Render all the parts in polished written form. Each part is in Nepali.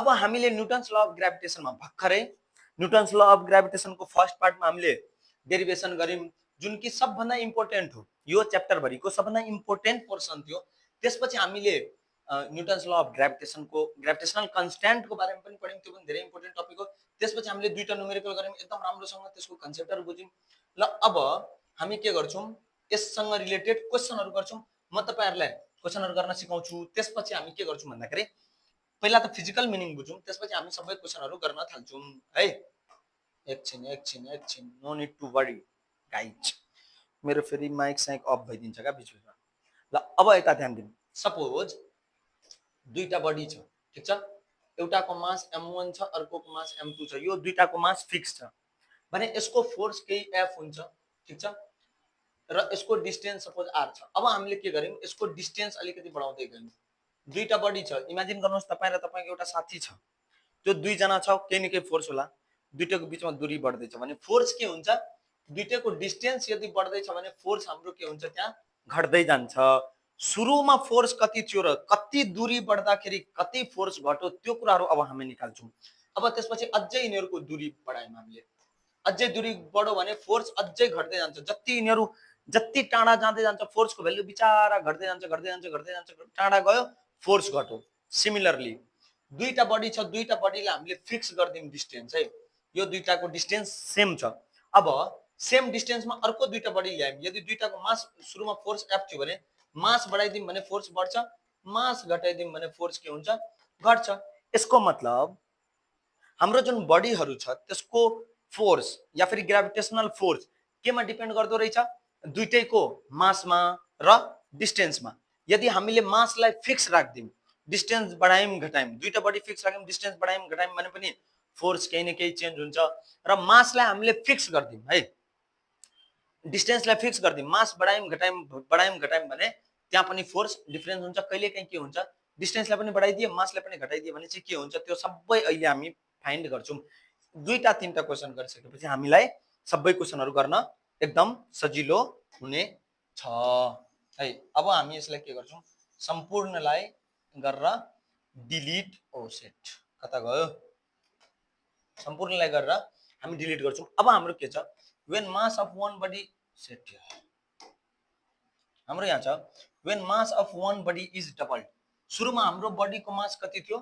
अब हामीले न्यूटन्स ल अफ ग्रेभिटेसनमा भर्खरै न्यूटन्स ल अफ ग्रेभिटेसनको फर्स्ट पार्टमा हामीले डेरिभेसन गर्यौं, जुन कि सबभन्दा इम्पोर्टेन्ट हो, यो च्याप्टर भरिको सबभन्दा इम्पोर्टेन्ट पोर्सन थियो। त्यसपछि हामीले न्यूटन्स ल अफ ग्रेभिटेसनको ग्रेभिटेसनल कन्स्ट्यान्टको बारेमा पनि पढ्यौं, त्यो पनि धेरै इम्पोर्टेन्ट टपिक हो। त्यसपछि हामीले दुईटा न्युमेरिकल गर्यौं, एकदम राम्रोसँग त्यसको कन्सेप्टहरु बुझ्यौं। ल अब हामी के गर्छौं, यससँग रिलेटेड क्वेशनहरु गर्छौं। म तपाईहरुलाई क्वेशनहरु गर्न सिकाउँछु। त्यसपछि हामी के गर्छौं भन्दाखेरि पहिला त फिजिकल मिनिङ बुझौं, त्यसपछि हामी सबै क्वेशनहरु गर्न थाल्छौं है। एकछिन no need to worry guys, मेरो फेरि माइक साइक अफ भइदिन्छ का बिचमा। ल अब यता ध्यान दिनु। सपोज दुईटा बडी छ, ठीक छ, एउटाको मास m1 छ, अर्कोको मास m2 छ। यो दुईटाको मास फिक्स छ भने यसको फोर्स केही f हुन्छ, ठीक छ, र यसको डिस्टेन्स सपोज r छ। अब हामीले के गर्यौं, यसको डिस्टेन्स अलिकति बढाउँदै गयौं। दुईटा बडी छ, इमेजिन गर्नुहोस् तपाई र तपाईको एउटा साथी छ, त्यो दुई जना छ, केही न केही फोर्स होला, दुईटाको बीचमा दूरी बढ्दै छ भने फोर्स के हुन्छ, दुईटाको डिस्टेन्स यदि बढ्दै छ भने फोर्स हाम्रो के हुन्छ, त्यहाँ घट्दै जान्छ। सुरुमा फोर्स कति थियो र कति दूरी बढ्दाखेरि कति फोर्स घट्यो, त्यो कुराहरु अब हामी निकाल्छौं। अब त्यसपछि अझै यिनीहरुको दूरी बढायौं हामीले, अझै दूरी बढ्यो भने फोर्स अझै घट्दै जान्छ। जति यिनीहरु जति टाढा जाँदै जान्छ फोर्सको भ्यालु बिचारा घट्दै जान्छ, टाढा गयो फोर्स घट्यो। सिमिलरली दुईटा बडी छ, दुईटा बडीलाई हामीले फिक्स गर्दियौं डिस्टेन्स है, यो दुईटाको डिस्टेन्स सेम छ। अब सेम डिस्टेन्समा अर्को दुईटा बडी ल्यायौं। यदि दुईटाको मास सुरुमा फोर्स f थियो भने मास बढाइदियौं भने फोर्स बढ्छ, मास घटाइदियौं भने फोर्स के हुन्छ, घट्छ। यसको मतलब हाम्रो जुन बडीहरु छ त्यसको फोर्स या फिर ग्रेभिटेशनल फोर्स केमा डिपेन्ड गर्दो रहेछ, दुईटैको मासमा र डिस्टेन्समा। यदि हामीले मासलाई फिक्स राख्दियौं, डिस्टेन्स बढायौं घटायौं, दुईटा बडी फिक्स राख्यौं, डिस्टेन्स बढायौं घटायौं भने पनि फोर्स केही न केही चेन्ज हुन्छ। र मासलाई हामीले फिक्स गर्दियौं है, डिस्टेन्सलाई फिक्स गर्दियौं, मास बढायौं घटायौं भने त्यहाँ पनि फोर्स डिफरेन्स हुन्छ। कहिलेकाहीँ के हुन्छ, डिस्टेन्सलाई पनि बढाइदिए मासलाई पनि घटाइदिए भने चाहिँ के हुन्छ, त्यो सबै अहिले हामी फाइन्ड गर्छौं। दुईटा तीनटा क्वेशन गरिसकेपछि हामीलाई सबै क्वेशनहरु गर्न एकदम सजिलो हुने छ है। अब हामी यसलाई के गर्छौं, सम्पूर्णलाई गरेर डिलिट, ओ सेट कता गयो, सम्पूर्णलाई गरेर हामी डिलिट गर्छौं। अब हाम्रो के छ, when mass of one body set हाम्रो यहाँ छ, when mass of one body is doubled। सुरुमा हाम्रो बडीको मास कति थियो,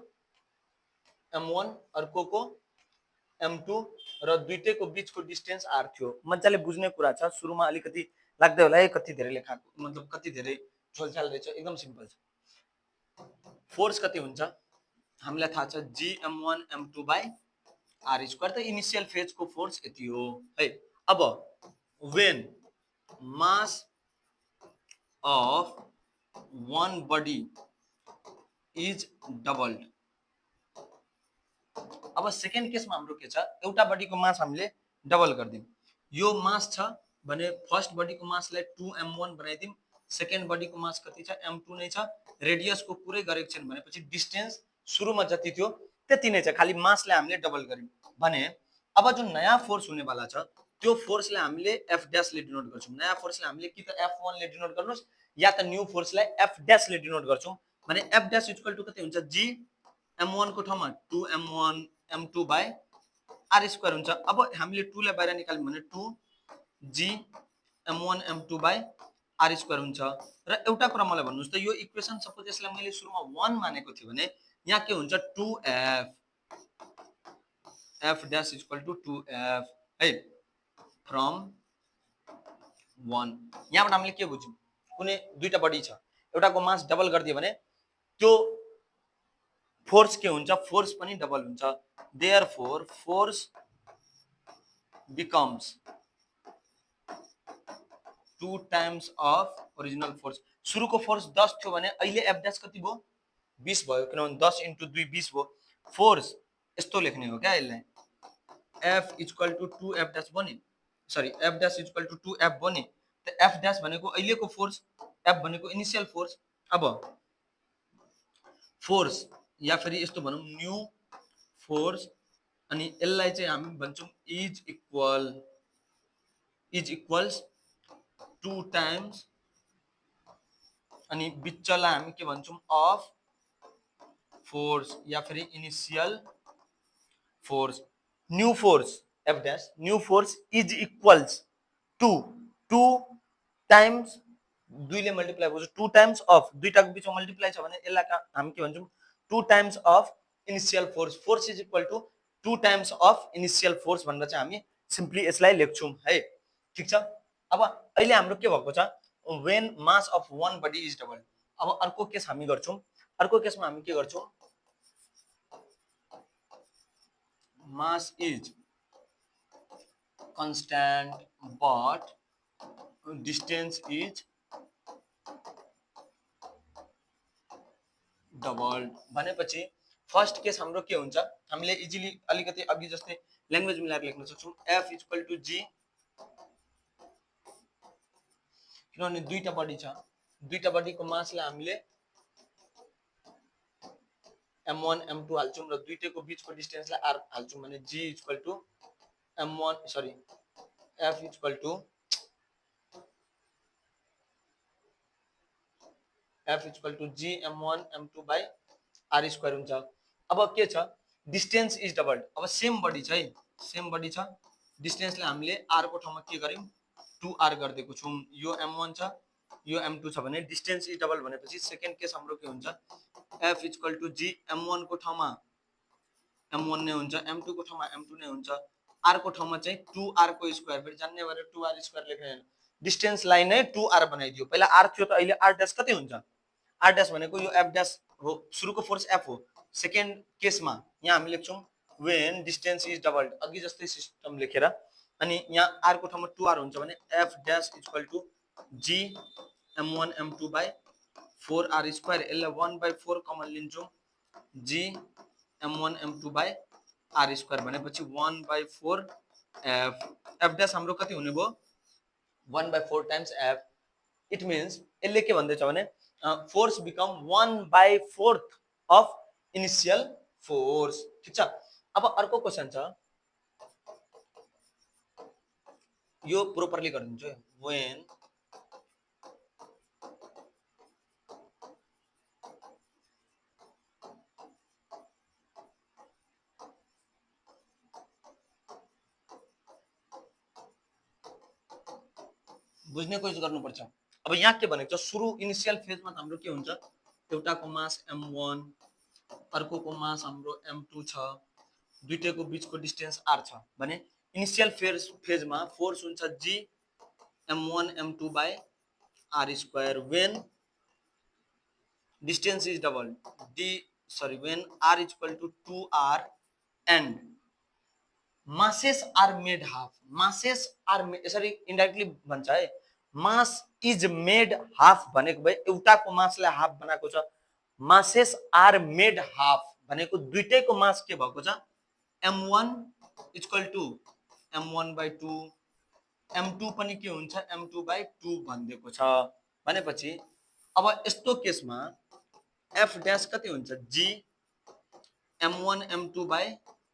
m1, अर्कोको m2 र दुईटैको बीचको डिस्टेन्स r थियो। मज्जाले बुझ्ने कुरा छ, सुरुमा अलिकति लाग्दै होला है कति धेरै लेखाको, मतलब कति धेरै छोलछाल रहेछ, एकदम सिम्पल छ। फोर्स कति हुन्छ हामीलाई थाहा छ, gm1 m2 by r square, त इनिशियल फेज को फोर्स यति हो है। अब when mass of one body is doubled, अब सेकेन्ड केसमा हाम्रो के छ, एउटा बडीको मास हामीले डबल गर्दियौं। यो मास छ भने फर्स्ट बडीको मासलाई 2m1 बनाइदियौं, सेकेन्ड बडीको मास कति छ, m2 नै छ। रेडियसको कुरै गरेको छैन भनेपछि डिस्टेन्स सुरुमा जति थियो त्यति नै छ, खाली मासलाई हामीले डबल गर्यौं भने अब जुन नयाँ फोर्स हुनेवाला छ त्यो फोर्सलाई हामीले f डैश ले डिनोट गर्छौं। नयाँ फोर्सलाई हामीले कि त f1 ले डिनोट गर्नुस् या त न्यू फोर्सलाई f डैश ले डिनोट गर्छौं भने f डैश इक्वल टु कति हुन्छ, g m1 को ठाउँमा 2m1 m2 by r square हुन्छ। अब हामीले 2 लाई बाहिर निकाल्यौं भने 2 g m1 m2 by r square हुन्छ। र एउटा कुरा मलाई भन्नुस् त, यो इक्वेसन सपोज यसलाई मैले सुरुमा 1 मानेको थिए भने यहाँ के हुन्छ, 2f f dash equal to 2f है फ्रम 1। यहाँबाट हामीले के बुझ्यौं, कुनै दुईटा बडी छ, एउटाको मास डबल गरिदियो भने त्यो फोर्स के हुन्छ, फोर्स पनि डबल हुन्छ। Therefore force becomes 2 times of original force. सुरुको फोर्स 10 थियो भने अहिले f डैश कति भयो, 20 भयो, किनभने 10 * 2 20 भयो। फोर्स यस्तो लेख्ने हो क्या यसलाई, f equal to 2f dash बन्यो, sorry f dash equal to 2f बन्यो। त f डैश भनेको अहिलेको फोर्स, f भनेको इनिशियल फोर्स। अब फोर्स या फेरि यस्तो भनौं न्यू फोर्स, अनि यसलाई चाहिँ हामी भन्छौं इज इक्वल्स 2 टाइम्स, अनि बिचलाई हामी के भन्छौं, अफ फोर्स या फिर initial force, new force F dash, new force is equals to 2 times दुईले मल्टिप्लाई गर्छु 2 टाइम्स अफ दुईटाको बीचमा मल्टिप्लाई छ भने यसलाई हामी के भन्छौँ 2 times of initial force, force is equal to 2 times of initial force भनेर चाहिँ हामी सिम्पली यसलाई लेख्छौँ है। ठीक छ। अब अहिले हाम्रो के भएको छ when mass of one body is doubled। अब अर्को केस हामी गर्छौँ, अर्को केसमा हामी के गर्छौँ mass is constant but distance is doubled भनेपछि फर्स्ट केस हाम्रो के हुन्छ हामीले इजिली अलिकति अघि जस्तै ल्याङ्ग्वेज मिलाएर लेख्न सक्छौँ f इक्वल टु g, किनभने दुईटा बडी छ, दुईटा बडीको मासलाई हामीले m1 m2 हाल्छौँ र दुईटैको बीचको डिस्टेन्सलाई r हाल्छौँ भने g equal to m1 sorry f equal to g m1 m2 by r square हुन्छ। अब के छ डिस्टेन्स इज डबल्ड, अब सेम बडी छ है, सेम बडी छ, डिस्टेन्सलाई हामीले r को ठाउँमा के गर्यौं 2r गरिदिएको छौं, यो m1 छ यो m2 छ भने डिस्टेन्स इज डबल भनेपछि सेकेन्ड केस हाम्रो के हुन्छ f equal to g m1 को ठाउँमा m1 नै हुन्छ, m2 को ठाउँमा m2 नै हुन्छ, r को ठाउँमा चाहिँ 2r को स्क्वायर, फेरि जान्ने भएर 2r स्क्वायर लेख्ने, डिस्टेन्सलाई नै 2r बनाइदियो, पहिला r थियो त अहिले r डैश कति हुन्छ r डैश भनेको यो f डैश हो, सुरुको फोर्स f हो, सेकेन्ड केसमा यहाँ हामी लेख्छौं when distance is doubled अघि जस्तै सिस्टम लेखेर, अनि यहाँ r को ठाउँमा 2r हुन्छ भने f dash equal to g m1 m2 by 4r square, यसलाई 1/4 कमन लिन्छौं g m1 m2 by r square भनेपछि 1/4 f, f डैश हाम्रो कति हुने भयो 1/4 टाइम्स f, इट मीन्स यसले के भन्दैछ भने force become 1/4 of initial force. ठीक छ। अब अर्को क्वेशन छ, यो प्रोपरली गरिदिन्छु है, when बुझ्ने कोसिस गर्नुपर्छ। अब यहाँ के भनेको छ सुरु इनिशियल फेजमा हाम्रो के हुन्छ एउटाको मास m1 अर्कोको मास हाम्रो m2 छ, दुईटैको बीचको डिस्टेन्स r छ भने इनिशियल फेजमा फोर्स हुन्छ g m1 m2 by r square when distance is double when r equal to 2r and masses are made half, masses are यसरी इन्डाइरेक्टली भन्छ है, मास इज मेड हाफ भनेको भए एउटाको मासलाई हाफ बनाएको छ, मासेस आर मेड हाफ भनेको दुईटैको मास के भएको छ m1 equal to m1/2, m2 पनि के हुन्छ m2/2 भनिदिएको छ भनेपछि अब यस्तो केसमा f डैश कति हुन्छ g m1 m2 by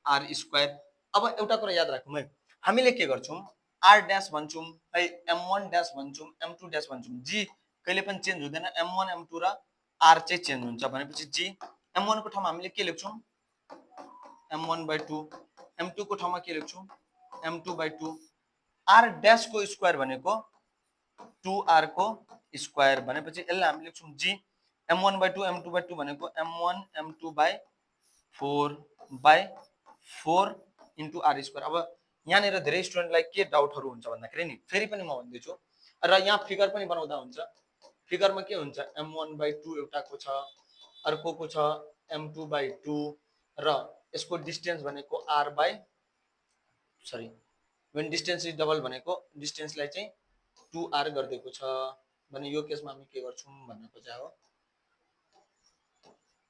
r square. अब एउटा कुरा याद राखौं है, हामीले के गर्छौं r डैश भन्छौं है, m1 डैश भन्छौं, m2 डैश भन्छौं, g कहिले पनि चेन्ज हुँदैन, m1 m2 र r चाहिँ चेन्ज हुन्छ भनेपछि g m1 को ठाउँमा हामीले के लेख्छौं m1/2, m2 को ठाउँमा के लेख्छौं m2/2, r डैश को स्क्वायर भनेको 2r को स्क्वायर भनेपछि यसलाई हामी लेख्छौं g m1/2 m2/2 भनेको m1 m2/4 into r square. अब यहाँनिर धेरै स्टुडेन्टलाई के डाउटहरु हुन्छ भन्दाखेरि नि फेरि पनि म भन्दैछु र यहाँ फिगर पनि बनाउँदा हुन्छ, फिगरमा के हुन्छ m1/2 एउटाको छ, अर्कोको छ m2/2 र यसको डिस्टेन्स भनेको when distance is double भनेको डिस्टेन्सलाई चाहिँ 2r गरिदिएको छ भने यो केसमा हामी के गर्छौं भन्न खोजेको हो,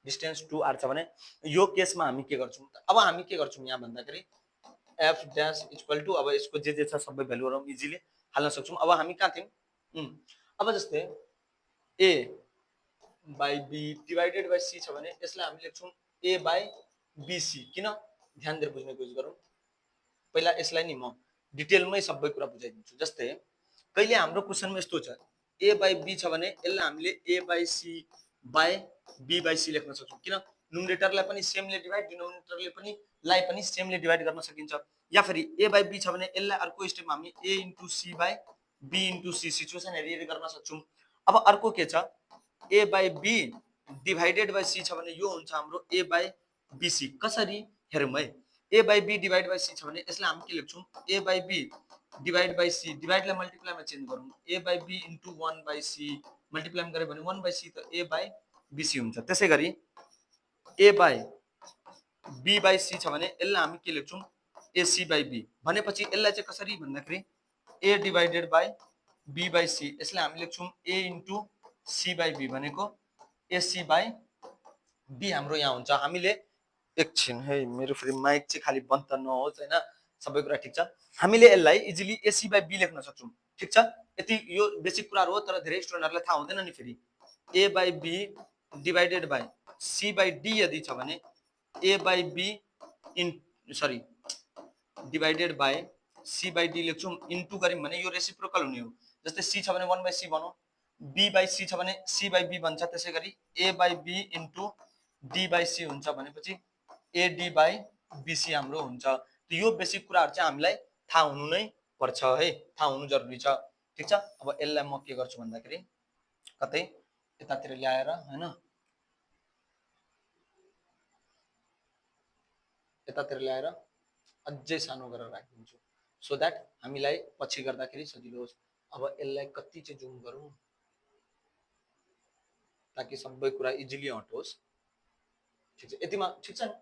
डिस्टेन्स 2r छ भने यो केसमा हामी के गर्छौं, अब हामी के गर्छौं यहाँ भन्दाखेरि f डैश इक्वल टु अब यसको जे छ सबै भ्यालुहरु हम इजिली हाल्न सक्छौं। अब हामी कहाँ थियौं अब जस्तै a by b divided by c छ भने यसलाई हामी लेख्छौं a by bc, किन ध्यान दिएर बुझ्ने कोसिस गरौँ, पहिला यसलाई नि म डिटेलमै सबै कुरा बुझाइदिन्छु। जस्तै कहिले हाम्रो क्वेशनमा यस्तो छ a by b छ भने यसलाई हामीले a by c by b by c लेख्न सक्छौं, किन नुमिनेटरलाई पनि सेमले डिभाइड, डिनोमिनेटरले पनि लाई पनि सेमले डिभाइड गर्न सकिन्छ। या फेरि a बाई b छ भने यसलाई अर्को स्टेपमा हामी a into c by b into c situation हेरी गर्न सक्छौँ। अब अर्को के छ, a by b divided by c छ भने यो हुन्छ हाम्रो a बाई bc। कसरी हेरौँ है, a by b divide by c छ भने यसलाई हामी के लेख्छौँ, a by b divide by c, डिभाइडलाई मल्टिप्लाईमा चेन्ज गरौँ, a by b into 1 by c मल्टिप्लाईमा गऱ्यो भने 1 बाई c त a बाई bc हुन्छ। त्यसै गरी a by b by c छ भने यसलाई हामी के लेख्छौँ, ac बाई b भनेपछि यसलाई चाहिँ कसरी भन्दाखेरि a divided by b by c, यसलाई हामी लेख्छौँ a into c by b भनेको ac बाई b हाम्रो यहाँ हुन्छ। हामीले एकछिन है, मेरो फेरि माइक चाहिँ खालि बन्द त नहोस् होइन, सबै कुरा ठिक छ। हामीले यसलाई इजिली ac बाई b लेख्न सक्छौँ। ठिक छ, यति यो बेसिक कुराहरू हो, तर धेरै स्टुडेन्टहरूलाई थाहा हुँदैन नि। फेरि a by b divided by c by d यदि छ भने a by b divided by c by d लेख्छौँ, इन्टु गऱ्यौँ भने यो रेसिप्रोकल हुने हो। जस्तै c छ भने 1 बाई c भनौँ, b बाई c छ भने c बाई b बन्छ। त्यसै गरी a by b into d by c हुन्छ भनेपछि ad बाई bc हाम्रो हुन्छ। यो बेसिक कुराहरू चाहिँ हामीलाई थाहा हुनु नै पर्छ है, थाहा हुनु जरुरी छ। ठिक छ, अब यसलाई म के गर्छु भन्दाखेरि कतै यतातिर ल्याएर हैन, यतातिर ल्याएर अझै सानो गरेर राखिदिन्छु, सो द्याट हामीलाई पछि गर्दाखेरि सजिलो होस्। अब यसलाई कति चाहिँ जुम गरौँ ताकि सबै कुरा इजिली हटोस्। ठिक छ, यतिमा ठिक छ नि?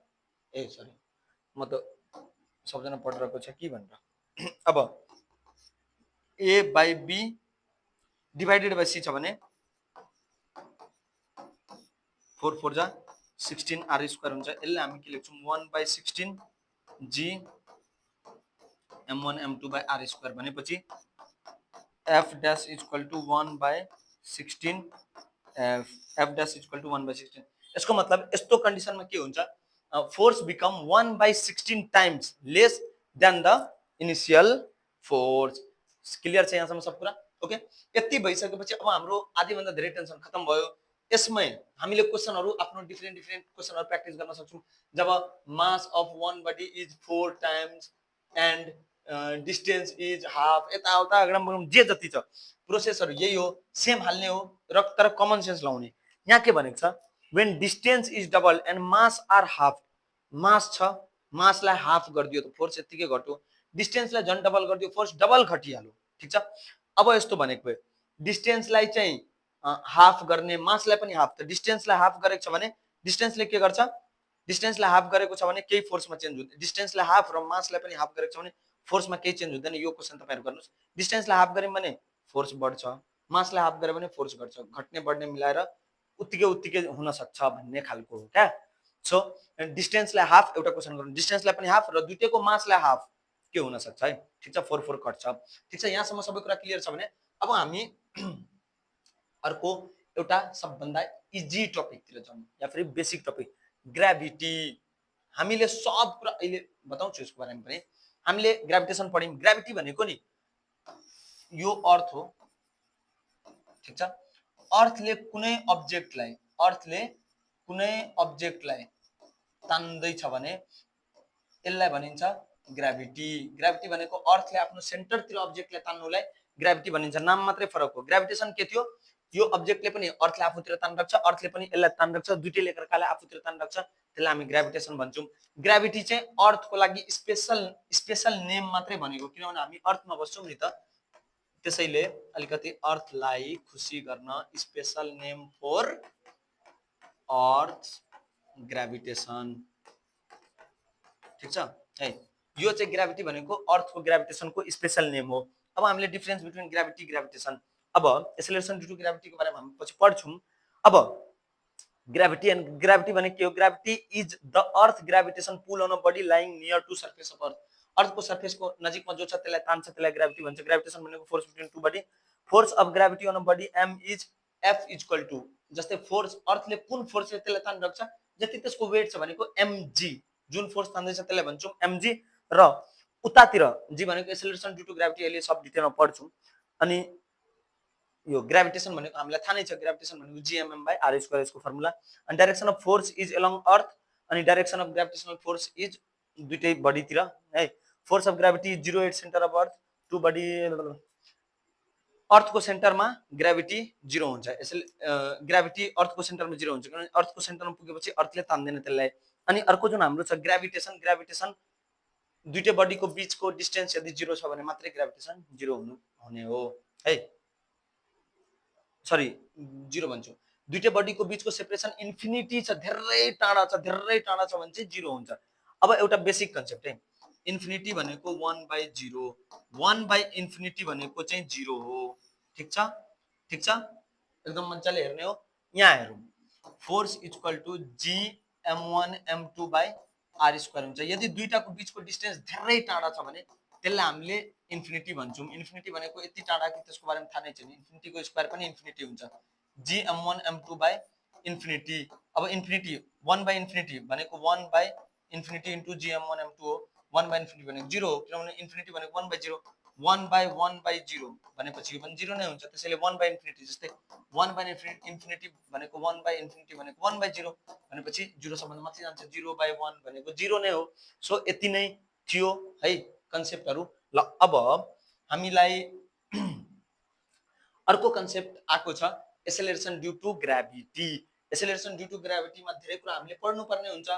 ए सरी, म त सबजना पढिरहेको छ कि भनेर। अब a by b divided by c छ भने 4 4 जा 16 r स्क्वायर हुन्छ। यसलाई हामी के लेख्छौँ, 1 by 16 g m1 m2 by r square भनेपछि f dash equal to 1 by 16 f dash equal to 1 by 16। यसको मतलब यस्तो कन्डिसनमा के हुन्छ, force become 1 by 16 times less than the initial force. Clear छ यहाँसम्म सब कुरा? ओके, यति भइसकेपछि अब हाम्रो आधीभन्दा धेरै टेन्सन खत्म भयो। यसमै हामीले क्वेशनहरू आफ्नो डिफरेन्ट डिफरेन्ट क्वेशनहरू प्र्याक्टिस गर्न सक्छौँ। जब mass of one body is 4 times and distance is half, यताउता अगडम जे जति छ प्रोसेसहरू यही हो, सेम हाल्ने हो, र तर कमन सेन्स लाउने। यहाँ के भनेको छ, when distance is double and mass are half, मास छ, मासलाई हाफ गरिदियो त फोर्स यतिकै घट्यो, डिस्टेन्सलाई झन् डबल गरिदियो फोर्स डबल घटिहाल्यो। ठिक छ, अब यस्तो भनेको भयो, डिस्टेन्सलाई चाहिँ हाफ गर्ने, मासलाई पनि हाफ, त डिस्टेन्सलाई हाफ गरेको छ भने डिस्टेन्सले के गर्छ, डिस्टेन्सलाई हाफ गरेको छ भने केही फोर्समा चेन्ज हुँदैन, डिस्टेन्सलाई हाफ र मासलाई पनि हाफ गरेको छ भने फोर्समा केही चेन्ज हुँदैन। यो क्वेसन तपाईहरु गर्नुस्, डिस्टेन्सलाई हाफ गर्यौं भने फोर्स बढ्छ, मासलाई हाफ गर्यो भने फोर्स घट्छ, घट्ने बढ्ने मिलाएर उत्तिकै उत्तिकै हुन सक्छ भन्ने खालको हो क्या। सो डिस्टेन्सलाई हाफ एउटा क्वेसन गर्नु, डिस्टेन्सलाई पनि हाफ र दुईटैको मासलाई हाफ के हुन सक्छ है। ठीक छ, 4 4 कट्छ। ठीक छ, यहाँसम्म सबै कुरा क्लियर छ भने अब हामी अर्को एउटा सबभन्दा इजी टपिकतिर जाउँ, या फिर बेसिक टपिक ग्रेभिटी। हामीले सब कुरा अहिले बताउँछु यसको बारेमा पनि। हामीले ग्रेभिटेसन पढ्यौं, ग्रेभिटी भनेको नि यो अर्थ हो। ठीक छ, अर्थले कुनै अब्जेक्टलाई तान्दैछ भने यसलाई भनिन्छ ग्रेभिटी। ग्रेभिटी भनेको अर्थले आफ्नो सेन्टरतिर अब्जेक्टलाई तान्नुलाई ग्रेभिटी भनिन्छ, नाम मात्रै फरक हो। ग्रेभिटेसन के थियो, यो अब्जेक्टले पनि अर्थले आफूतिर तानिराख्छ, अर्थले पनि यसलाई तानिराख्छ, दुईटैले एकअर्कालाई आफूतिर तानिराख्छ, त्यसलाई हामी ग्रेभिटेसन भन्छौं। ग्रेभिटी चाहिँ अर्थको लागि स्पेशल नेम मात्रै भनेको, किनभने हामी अर्थमा बस्छौं नि त, त्यसैले अलिकति अर्थलाई खुसी गर्न special name for earth gravitation. ठीक छ है, यो चाहिँ ग्रेभिटी भनेको अर्थको ग्रेभिटेसनको स्पेशल नेम हो। अब हामीले डिफरेन्स बिट्विन ग्रेभिटी ग्रेभिटेसन, अब एक्सेलरेसन ड्यू टु ग्रेभिटीको बारेमा हामी पछि पढ्छौं। अब ग्रेभिटी एन्ड ग्रेभिटी भने के हो, gravity is the earth gravitation pull on a body lying near to surface of earth. अर्थको सर्फेसको नजिकमा जो छ त्यसलाई तान्छ, त्यसलाई ग्रेभिटी भन्छ। ग्रेभिटेसन भनेको force between two body, force of gravity on a body m is f equal to, जस्तै फोर्स अर्थले कुन फोर्सले त्यसलाई तानिराख्छ, जति त्यसको वेट छ भनेको mg, जुन फोर्स तान्दैछ त्यसलाई भन्छौं mg, र उतातिर g भनेको एक्सेलरेसन ड्यू टु ग्रेभिटी, अहिले सब डिटेलमा पढ्छौं। अनि यो ग्रेभिटेसन भनेको हामीलाई थाहा नै छ ग्रेभिटेसन भनेको gmm/r² यसको फर्मुला अनि direction of force is along earth अनि direction of gravitational force is दुईटै बडीतिर है force of gravity 0 at centre of earth to body अर्थको सेन्टरमा ग्रेभिटी 0 हुन्छ यसले ग्रेभिटी अर्थको सेन्टरमा 0 हुन्छ किनभने अर्थको सेन्टरमा पुगेपछि अर्थले तान्दैन त्यसलाई अनि अर्को जुन हाम्रो छ ग्रेभिटेसन दुईटै बडीको बीचको डिस्टेन्स यदि 0 छ भने मात्रै ग्रेभिटेसन 0 हुने हो है सरी 0 भन्छु दुईटै बडीको बीचको सेपरेसन इन्फिनिटी छ धेरै टाढा छ भने चाहिँ 0 हुन्छ अब एउटा बेसिक कन्सेप्ट है इन्फिनिटी भनेको 1/0 1/इन्फिनिटी भनेको चाहिँ 0 हो ठीक छ एकदम मजाले हेर्ने हो यहाँ हेरौँ force equal to gm1 m2/r² हुन्छ यदि दुईटाको बीचको डिस्टेन्स धेरै टाढा छ भने त्यसलाई हामीले इन्फिनिटी भन्छौँ इन्फिनिटी भनेको यति टाढा कि त्यसको बारेमा थाहा नै छैन इन्फिनिटीको स्क्वायर पनि इन्फिनिटी हुन्छ gm1 m2/इन्फिनिटी अब इन्फिनिटी 1/इन्फिनिटी भनेको 1/इन्फिनिटी इन्टु gm1 m2 हो 1/इन्फिनिटी भनेको 0 हो किनभने इन्फिनिटी भनेको 1/0 1/1/0 भनेपछि यो पनि 0 नै हुन्छ त्यसैले 1/इन्फिनिटी जस्तै 1/इन्फिनिटी भनेको 1/इन्फिनिटी भनेको 1/0 भनेपछि 0 सम्बन्ध माथि जान्छ 0/1 भनेको 0 नै हो सो यति नै थियो है कन्सेप्टहरु ल अब हामीलाई अर्को कन्सेप्ट आको छ acceleration due to gravity acceleration due to ग्राभिटीमा धेरै कुरा हामीले पढ्नु पर्ने हुन्छ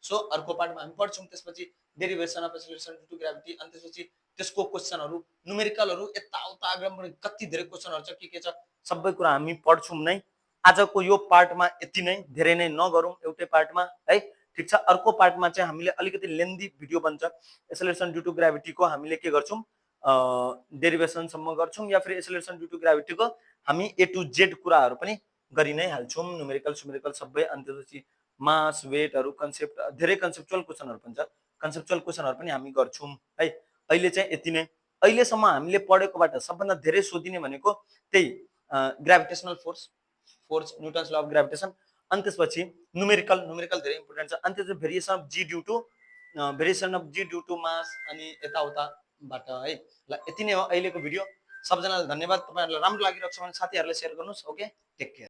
सो अर्को पार्टमा हामी पढ्छौं त्यसपछि derivation of acceleration due to gravity अनि त्यसपछि त्यसको क्वेशनहरु न्यूमेरिकलहरु यताउता आग्रह कति धेरै क्वेशनहरु छ के छ सबै कुरा हामी पढ्छौं नै आजको यो पार्टमा यति नै धेरै नै नगरौं एउटै पार्टमा है ठीक छ अर्को पार्टमा चाहिँ हामीले अलिकति लेन्दी भिडियो बन्छ एक्सेलरेसन ड्यू टु ग्राभिटी को हामीले के गर्छौं डेरिभेसन सम्म गर्छौं या फिर एक्सेलरेसन ड्यू टु ग्राभिटी को हामी ए टु जेड कुराहरु पनि गरि नै हाल्छौं न्यूमेरिकल सबै अनि त्यसपछि मास वेटहरु कन्सेप्ट धेरै कन्सेप्चुअल क्वेशनहरु पनि छ कन्सेप्चुअल क्वेशनहरु पनि हामी गर्छौं है अहिले चाहिँ यति नै अहिलेसम्म हामीले पढेकोबाट सबभन्दा धेरै सोधिने भनेको त्यही gravitational force Newton's law of gravitation अनि त्यसपछि न्यूमेरिकल धेरै इम्पोर्टेन्ट छ अनि त्यसपछि variation of G due to mass अनि यताउताबाट है ल यति नै हो अहिलेको भिडियो सबजनालाई धन्यवाद तपाईहरुलाई राम्रो लागिरहेको छ भने साथीहरुलाई शेयर गर्नुस् ओके टेक केयर